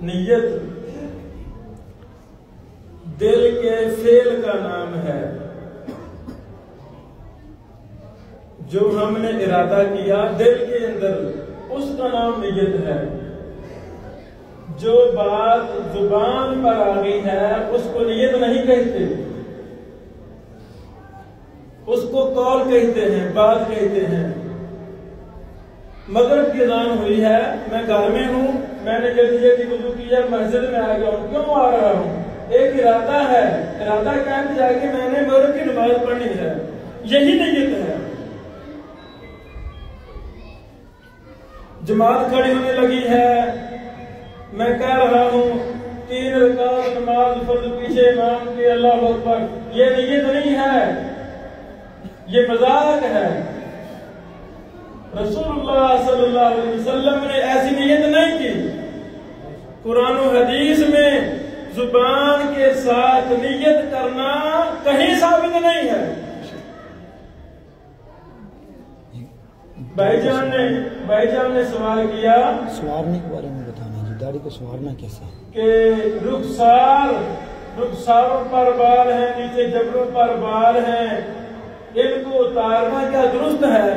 नियत दिल के फेल का नाम है। जो हमने इरादा किया दिल के अंदर, उसका नाम नियत है। जो बात जुबान पर आ गई है उसको नियत नहीं कहते, उसको कौल कहते हैं, बात कहते हैं। मगरिब की अज़ान हुई है, मैं घर में हूँ, मैंने जल्दी वुज़ू किया, मस्जिद में आ गया हूँ। क्यों आ रहा हूँ? एक इरादा है, इरादा क्या है? जाके मैंने मगरिब की नमाज पढ़नी है, यही नियत है। जमात खड़ी होने लगी है, मैं कह रहा हूँ 3 रकात नमाज फर्ज पीछे इमाम के, अल्लाह अकबर, ये नियत नहीं है, ये मजाक है। रसूलुल्लाह सल्लल्लाहु अलैहि वसल्लम ने ऐसी नियत नहीं की। कुरान और हदीस में जुबान के साथ नियत करना कहीं साबित नहीं है। भाईजान ने सवाल किया, संवारने के बारे में बताना जी, दाढ़ी को संवारना कैसे है? कि रुखसारों पर बाल हैं, नीचे जबड़ों पर बाल हैं, इनको उतारना क्या दुरुस्त है?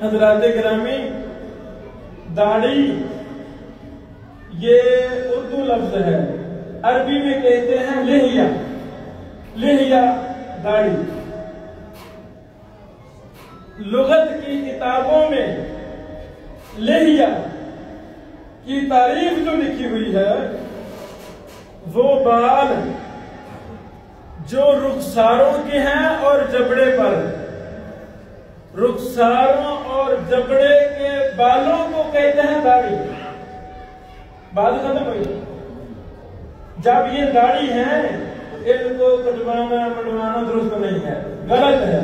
हजरात गिरामी, दाढ़ी ये उर्दू लफ्ज है, अरबी में कहते हैं लिहिया, लिहिया दाढ़ी। लुगत की किताबों में लिहिया की तारीफ जो लिखी हुई है, वो बाल जो रुखसारों के हैं और जबड़े पर, रुखसारों और जबड़े के बालों को कहते हैं दाढ़ी। बात खत्म हुई। जब ये दाढ़ी है, इनको कटवाना मंडवाना दुरुस्त नहीं है, गलत है।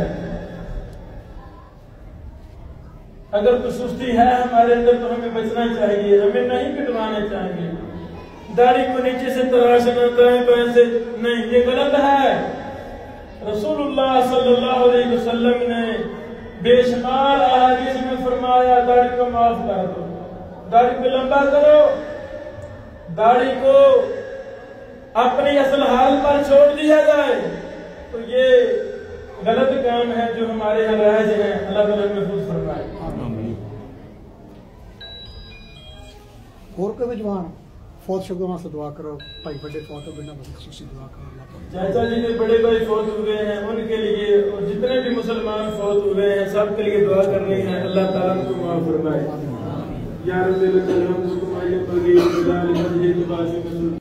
अगर कोई सुस्ती है हमारे अंदर तो हमें बचना चाहिए, हमें नहीं कटवाना चाहिए। दाढ़ी को नीचे से तराशना, दाएं बाएं से नहीं, ये गलत है। रसूलुल्लाह सल्लल्लाहु अलैहि वसल्लम ने बेशुमार अहादीस में फरमाया, दाढ़ी को माफ कर दो, दाढ़ी को लंबा करो, दाढ़ी को अपनी असल हाल पर छोड़ दिया जाए। तो ये गलत काम है जो हमारे यहाँ राज है, अल्लाह ताला महफूज फरमाए। और कोई जवान फौत शुगर से दुआ करो, भाई बड़े फौत हो बिना खुशी दुआ करो। चाचा जी ने बड़े भाई फौत हुए हैं, उनके लिए और जितने भी मुसलमान फौत हुए हैं सबके लिए दुआ करनी है, अल्लाह ताला को माफ फरमाए। या रब्बल आलमीन।